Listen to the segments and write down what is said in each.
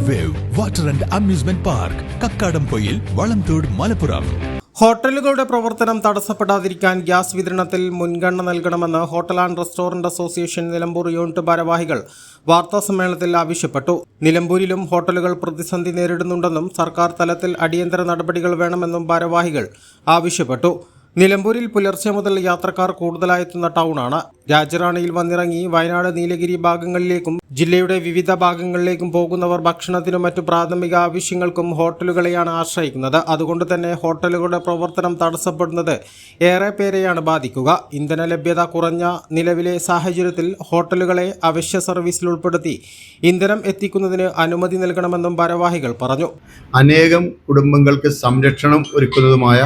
Wave water and amusement park, Kakkadampoyil, Valamthode, Malappuram. ഹോട്ടലുകളുടെ പ്രവർത്തനം തടസ്സപ്പെടാതിരിക്കാൻ ഗ്യാസ് വിതരണത്തിൽ മുൻഗണന നൽകണമെന്ന് hotel and restaurant association Nilambur unit ഭാരവാഹികൾ വാർത്താസമ്മേളനത്തിൽ ആവശ്യപ്പെട്ടു. നിലമ്പൂരിലും ഹോട്ടലുകൾ പ്രതിസന്ധി നേരിടുന്നുണ്ടെന്നും സർക്കാർ തലത്തിൽ അടിയന്തര നടപടികൾ വേണമെന്നും ഭാരവാഹികൾ ആവശ്യപ്പെട്ടു. നിലമ്പൂരിൽ പുലർച്ചെ മുതൽ യാത്രക്കാർ കൂടുതലായെത്തുന്ന ടൗണാണ്. രാജറാണിയിൽ വന്നിറങ്ങി വയനാട്, നീലഗിരി ഭാഗങ്ങളിലേക്കും ജില്ലയുടെ വിവിധ ഭാഗങ്ങളിലേക്കും പോകുന്നവർ ഭക്ഷണത്തിനും മറ്റു പ്രാഥമിക ആവശ്യങ്ങൾക്കും ഹോട്ടലുകളെയാണ് ആശ്രയിക്കുന്നത്. അതുകൊണ്ട് തന്നെ ഹോട്ടലുകളുടെ പ്രവർത്തനം തടസ്സപ്പെടുന്നത് ഏറെ പേരെയാണ് ബാധിക്കുക. ഇന്ധന ലഭ്യത കുറഞ്ഞ നിലവിലെ സാഹചര്യത്തിൽ ഹോട്ടലുകളെ അവശ്യ സർവീസിൽ ഉൾപ്പെടുത്തി ഇന്ധനം എത്തിക്കുന്നതിന് അനുമതി നൽകണമെന്നും ഭാരവാഹികൾ പറഞ്ഞു. അനേകം കുടുംബങ്ങൾക്ക് സംരക്ഷണം ഒരുക്കുന്നതുമായ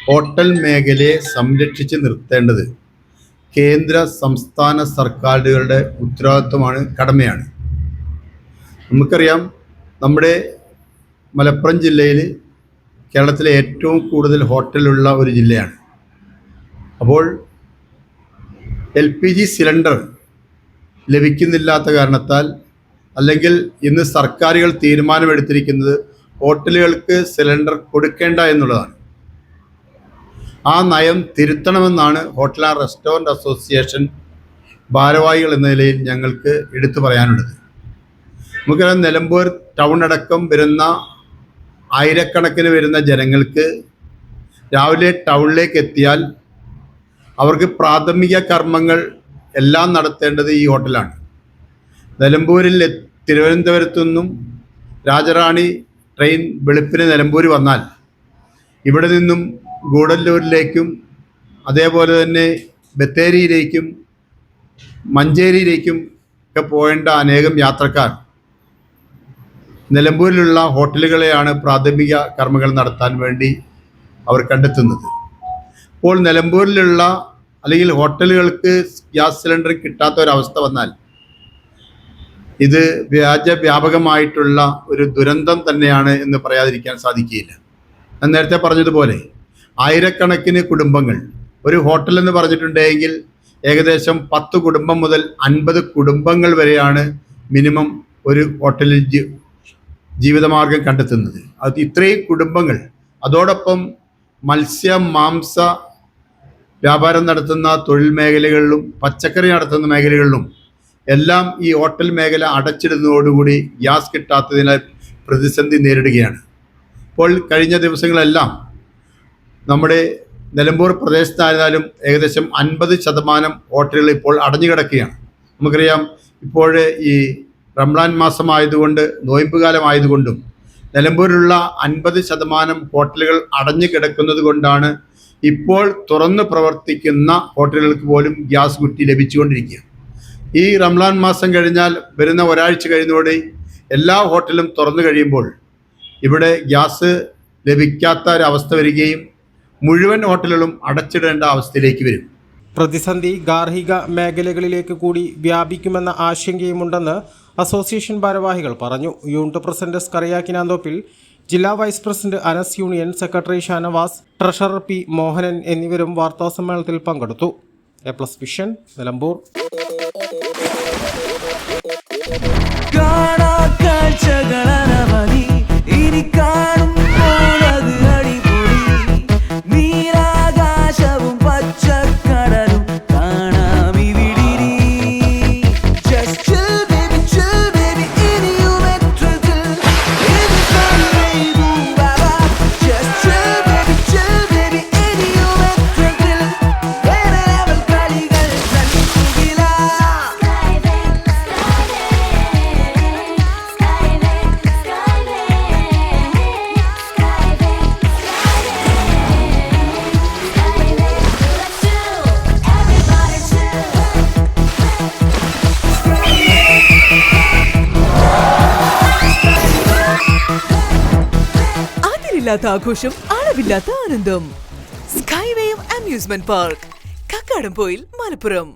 ഹോട്ടൽ മേഖലയെ സംരക്ഷിച്ച് നിർത്തേണ്ടത് കേന്ദ്ര സംസ്ഥാന സർക്കാരുകളുടെ ഉത്തരവാദിത്വമാണ്, കടമയാണ്. നമുക്കറിയാം, നമ്മുടെ മലപ്പുറം ജില്ലയിൽ കേരളത്തിലെ ഏറ്റവും കൂടുതൽ ഹോട്ടലുള്ള ഒരു ജില്ലയാണ്. അപ്പോൾ LPG സിലിണ്ടർ ലഭിക്കുന്നില്ലാത്ത കാരണത്താൽ, അല്ലെങ്കിൽ ഇന്ന് സർക്കാരുകൾ തീരുമാനമെടുത്തിരിക്കുന്നത് ഹോട്ടലുകൾക്ക് സിലിണ്ടർ കൊടുക്കേണ്ട എന്നുള്ളതാണ്. ആ നയം തിരുത്തണമെന്നാണ് ഹോട്ടൽ ആൻഡ് റെസ്റ്റോറൻറ്റ് അസോസിയേഷൻ ഭാരവാഹികൾ എന്ന നിലയിൽ ഞങ്ങൾക്ക് എടുത്തു പറയാനുള്ളത്. നമുക്കറിയാം, നിലമ്പൂർ ടൗൺ അടക്കം വരുന്ന ആയിരക്കണക്കിന് വരുന്ന ജനങ്ങൾക്ക് രാവിലെ ടൗണിലേക്ക് എത്തിയാൽ അവർക്ക് പ്രാഥമിക കർമ്മങ്ങൾ എല്ലാം നടത്തേണ്ടത് ഈ ഹോട്ടലാണ്. നിലമ്പൂരിൽ തിരുവനന്തപുരത്തു നിന്നും രാജറാണി ട്രെയിൻ വെളുപ്പിന് നിലമ്പൂർ വന്നാൽ ഇവിടെ നിന്നും ഗൂഡല്ലൂരിലേക്കും അതേപോലെ തന്നെ ബത്തേരിയിലേക്കും മഞ്ചേരിയിലേക്കും ഒക്കെ പോകേണ്ട അനേകം യാത്രക്കാർ നിലമ്പൂരിലുള്ള ഹോട്ടലുകളെയാണ് പ്രാഥമിക കർമ്മങ്ങൾ നടത്താൻ വേണ്ടി അവർ കണ്ടെത്തുന്നത്. അപ്പോൾ നിലമ്പൂരിലുള്ള അല്ലെങ്കിൽ ഹോട്ടലുകൾക്ക് ഗ്യാസ് സിലിണ്ടർ കിട്ടാത്ത ഒരവസ്ഥ വന്നാൽ ഇത് വ്യാപകമായിട്ടുള്ള ഒരു ദുരന്തം തന്നെയാണ് എന്ന് പറയാതിരിക്കാൻ സാധിക്കുകയില്ല. ഞാൻ നേരത്തെ പറഞ്ഞതുപോലെ ആയിരക്കണക്കിന് കുടുംബങ്ങൾ, ഒരു ഹോട്ടൽ എന്ന് പറഞ്ഞിട്ടുണ്ടെങ്കിൽ ഏകദേശം 10 കുടുംബം മുതൽ 50 കുടുംബങ്ങൾ വരെയാണ് മിനിമം ഒരു ഹോട്ടലിൽ ജീവിതമാർഗം കണ്ടെത്തുന്നത്. അത് ഇത്രയും കുടുംബങ്ങൾ, അതോടൊപ്പം മത്സ്യ മാംസ വ്യാപാരം നടത്തുന്ന തൊഴിൽ മേഖലകളിലും പച്ചക്കറി നടത്തുന്ന മേഖലകളിലും എല്ലാം ഈ ഹോട്ടൽ മേഖല അടച്ചിടുന്നതോടുകൂടി ഗ്യാസ് കിട്ടാത്തതിനാൽ പ്രതിസന്ധി നേരിടുകയാണ്. ഇപ്പോൾ കഴിഞ്ഞ ദിവസങ്ങളെല്ലാം നമ്മുടെ നിലമ്പൂർ പ്രദേശത്തായിരുന്നാലും ഏകദേശം 50% ഹോട്ടലുകൾ ഇപ്പോൾ അടഞ്ഞു കിടക്കുകയാണ്. നമുക്കറിയാം, ഇപ്പോൾ ഈ റംസാൻ മാസമായതുകൊണ്ട്, നോയമ്പ് കാലമായതുകൊണ്ടും നിലമ്പൂരിലുള്ള 50% ഹോട്ടലുകൾ അടഞ്ഞു കിടക്കുന്നത് കൊണ്ടാണ് ഇപ്പോൾ തുറന്ന് പ്രവർത്തിക്കുന്ന ഹോട്ടലുകൾക്ക് പോലും ഗ്യാസ് കുറ്റി ലഭിച്ചുകൊണ്ടിരിക്കുക. ഈ റംസാൻ മാസം കഴിഞ്ഞാൽ വരുന്ന ഒരാഴ്ച കഴിയുന്നതോടെ എല്ലാ ഹോട്ടലും തുറന്നു കഴിയുമ്പോൾ ഇവിടെ ഗ്യാസ് ലഭിക്കാത്ത ഒരവസ്ഥ വരികയും മുഴുവൻ ഹോട്ടലുകളും അടച്ചിടേണ്ട അവസ്ഥയിലേക്ക് വരും. പ്രതിസന്ധി ഗാർഹിക മേഖലകളിലേക്ക് കൂടി വ്യാപിക്കുമെന്ന ആശങ്കയുമുണ്ടെന്ന് അസോസിയേഷൻ ഭാരവാഹികൾ പറഞ്ഞു. യൂണിറ്റ് പ്രസിഡന്റ് സ്കറിയാക്കിനാന്തോപ്പിൽ, ജില്ലാ vice president Anas, union secretary Shanavas, treasurer P Mohanan എന്നിവരും വാർത്താസമ്മേളനത്തിൽ പങ്കെടുത്തു. A+ vision, Nilambur. അതിരില്ലാത്ത ആഘോഷം, അളവില്ലാത്ത ആനന്ദം. Skywave amusement park, Kakkadampoyil, Malappuram.